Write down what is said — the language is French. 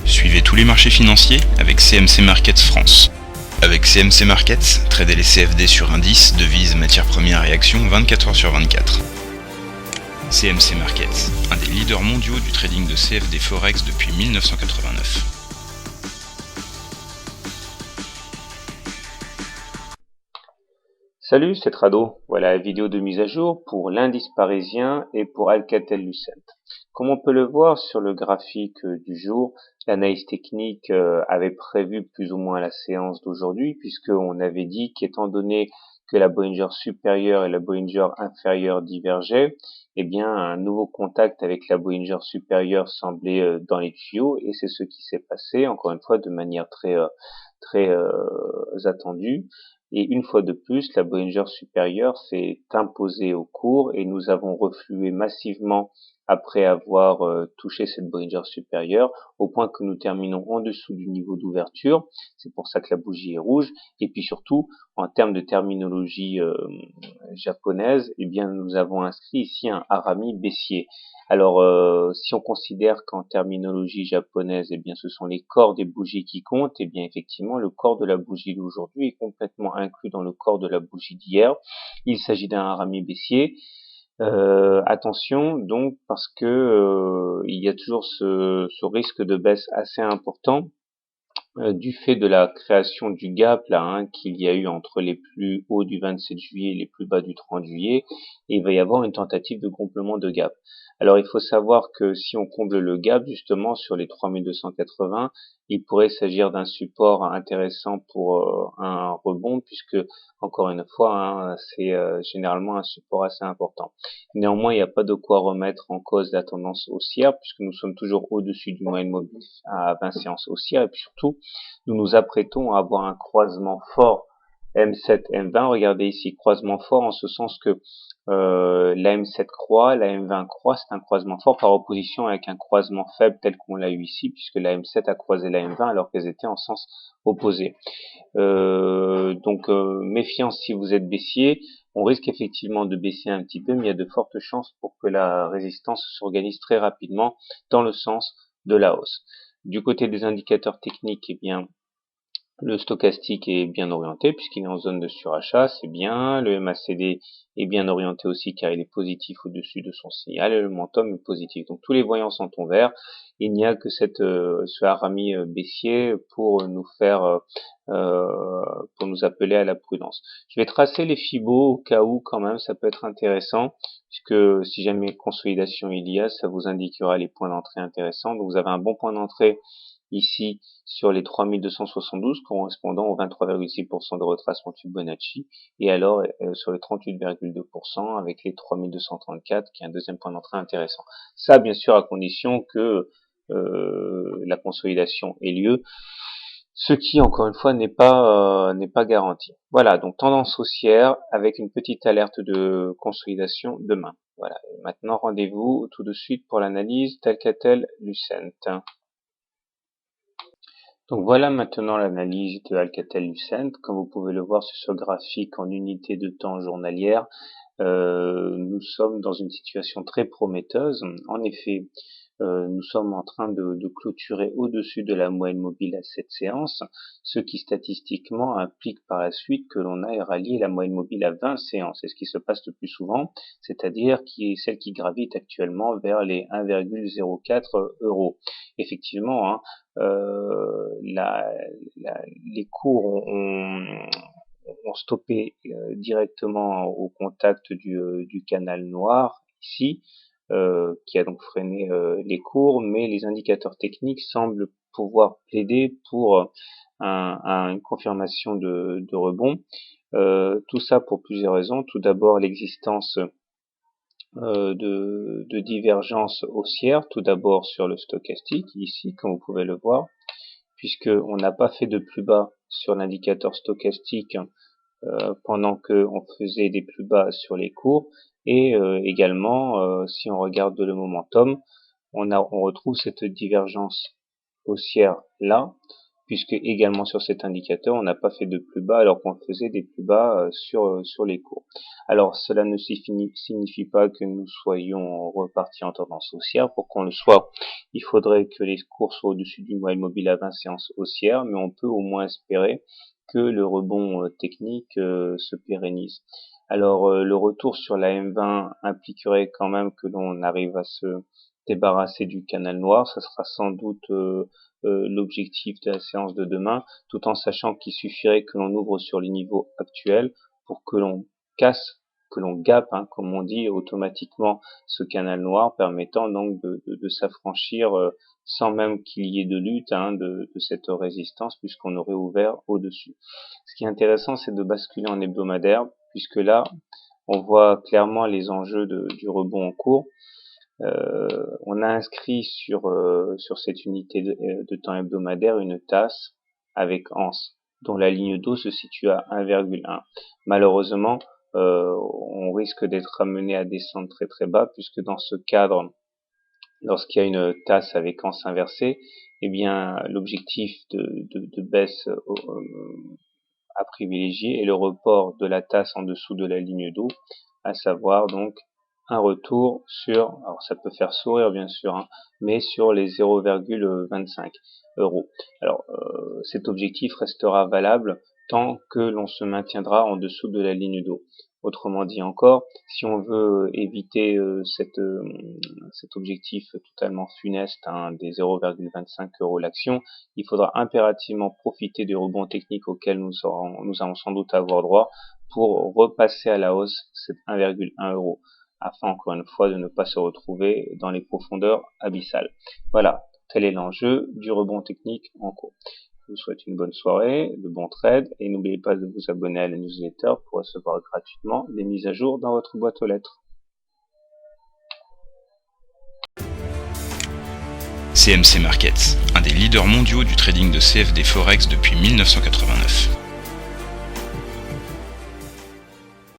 Suivez tous les marchés financiers avec CMC Markets France. Avec CMC Markets, tradez les CFD sur indices, devises, matières premières et actions 24 heures sur 24. CMC Markets, un des leaders mondiaux du trading de CFD Forex depuis 1989. Salut, c'est Trado. Voilà la vidéo de mise à jour pour l'indice parisien et pour Alcatel-Lucent. Comme on peut le voir sur le graphique du jour, l'analyse technique avait prévu plus ou moins la séance d'aujourd'hui, puisqu'on avait dit qu'étant donné que la Bollinger supérieure et la Bollinger inférieure divergeaient, eh bien un nouveau contact avec la Bollinger supérieure semblait dans les tuyaux, et c'est ce qui s'est passé, encore une fois, de manière très attendue. Et une fois de plus, la Bollinger supérieure s'est imposée au cours et nous avons reflué massivement après avoir touché cette Bollinger supérieure, au point que nous terminons en dessous du niveau d'ouverture. C'est pour ça que la bougie est rouge. Et puis surtout, en termes de terminologie japonaise, eh bien nous avons inscrit ici un harami baissier. Alors, si on considère qu'en terminologie japonaise, eh bien, ce sont les corps des bougies qui comptent, eh bien, effectivement, le corps de la bougie d'aujourd'hui est complètement inclus dans le corps de la bougie d'hier. Il s'agit d'un harami baissier. Attention, donc, parce que il y a toujours ce risque de baisse assez important du fait de la création du gap là qu'il y a eu entre les plus hauts du 27 juillet et les plus bas du 30 juillet, et il va y avoir une tentative de comblement de gap. Alors il faut savoir que si on comble le gap justement sur les 3280, il pourrait s'agir d'un support intéressant pour un rebond, puisque encore une fois c'est généralement un support assez important. Néanmoins, il n'y a pas de quoi remettre en cause la tendance haussière, puisque nous sommes toujours au-dessus du moyen mobile à 20 séances haussières, et puis surtout nous nous apprêtons à avoir un croisement fort M7, M20. Regardez ici, croisement fort en ce sens que la M7 croît, la M20 croît, c'est un croisement fort par opposition avec un croisement faible tel qu'on l'a eu ici, puisque la M7 a croisé la M20 alors qu'elles étaient en sens opposé. Donc méfiance si vous êtes baissier. On risque effectivement de baisser un petit peu, mais il y a de fortes chances pour que la résistance s'organise très rapidement dans le sens de la hausse. Du côté des indicateurs techniques, eh bien, le stochastique est bien orienté puisqu'il est en zone de surachat, c'est bien. Le MACD est bien orienté aussi car il est positif au-dessus de son signal et le momentum est positif. Donc tous les voyants sont en vert. Il n'y a que ce harami baissier pour nous faire, pour nous appeler à la prudence. Je vais tracer les fibos au cas où quand même ça peut être intéressant, puisque si jamais consolidation il y a, ça vous indiquera les points d'entrée intéressants. Donc vous avez un bon point d'entrée ici sur les 3272 correspondant au 23,6% de retracement de Fibonacci, et alors sur les 38,2% avec les 3234 qui est un deuxième point d'entrée intéressant. Ça bien sûr à condition que la consolidation ait lieu, ce qui encore une fois n'est pas garanti. Voilà, donc tendance haussière avec une petite alerte de consolidation demain. Voilà, maintenant rendez-vous tout de suite pour l'analyse d'Alcatel-Lucent. Donc voilà maintenant l'analyse de Alcatel-Lucent. Comme vous pouvez le voir sur ce graphique en unité de temps journalière, nous sommes dans une situation très prometteuse. En effet, nous sommes en train de clôturer au-dessus de la moyenne mobile à cette séance, ce qui statistiquement implique par la suite que l'on aille rallier la moyenne mobile à 20 séances. C'est ce qui se passe le plus souvent, c'est-à-dire celle qui gravite actuellement vers les 1,04 euros. Effectivement, les cours ont stoppé directement au contact du canal noir ici, qui a donc freiné les cours, mais les indicateurs techniques semblent pouvoir plaider pour une confirmation de rebond. Tout ça pour plusieurs raisons. Tout d'abord, l'existence de divergence haussière, tout d'abord sur le stochastique, ici, comme vous pouvez le voir, puisqu'on n'a pas fait de plus bas sur l'indicateur stochastique pendant qu'on faisait des plus bas sur les cours, et également, si on regarde le momentum, on retrouve cette divergence haussière là, puisque également sur cet indicateur, on n'a pas fait de plus bas alors qu'on faisait des plus bas sur les cours. Alors cela ne signifie pas que nous soyons repartis en tendance haussière. Pour qu'on le soit, il faudrait que les cours soient au-dessus du moyen mobile à 20 séances haussières, mais on peut au moins espérer que le rebond technique se pérennise. Alors le retour sur la M20 impliquerait quand même que l'on arrive à se débarrasser du canal noir. Ça sera sans doute l'objectif de la séance de demain, tout en sachant qu'il suffirait que l'on ouvre sur les niveaux actuels pour que l'on casse, que l'on gappe, comme on dit, automatiquement ce canal noir, permettant donc de s'affranchir sans même qu'il y ait de lutte de cette résistance, puisqu'on aurait ouvert au-dessus. Ce qui est intéressant, c'est de basculer en hebdomadaire, puisque là, on voit clairement les enjeux du rebond en cours. On a inscrit sur cette unité de temps hebdomadaire une tasse avec anse, dont la ligne d'eau se situe à 1,1. Malheureusement, on risque d'être amené à descendre très très bas, puisque dans ce cadre, lorsqu'il y a une tasse avec anse inversée, eh bien l'objectif de baisse à privilégier est le report de la tasse en dessous de la ligne d'eau, à savoir donc un retour sur, alors ça peut faire sourire bien sûr, mais sur les 0,25 euros. Alors cet objectif restera valable tant que l'on se maintiendra en dessous de la ligne d'eau. Autrement dit encore, si on veut éviter cet objectif totalement funeste des 0,25 euros l'action, il faudra impérativement profiter des rebonds techniques auxquels nous allons sans doute avoir droit pour repasser à la hausse cet 1,1 euros, afin encore une fois de ne pas se retrouver dans les profondeurs abyssales. Voilà, tel est l'enjeu du rebond technique en cours. Je vous souhaite une bonne soirée, de bons trades, et n'oubliez pas de vous abonner à la newsletter pour recevoir gratuitement les mises à jour dans votre boîte aux lettres. CMC Markets, un des leaders mondiaux du trading de CFD Forex depuis 1989.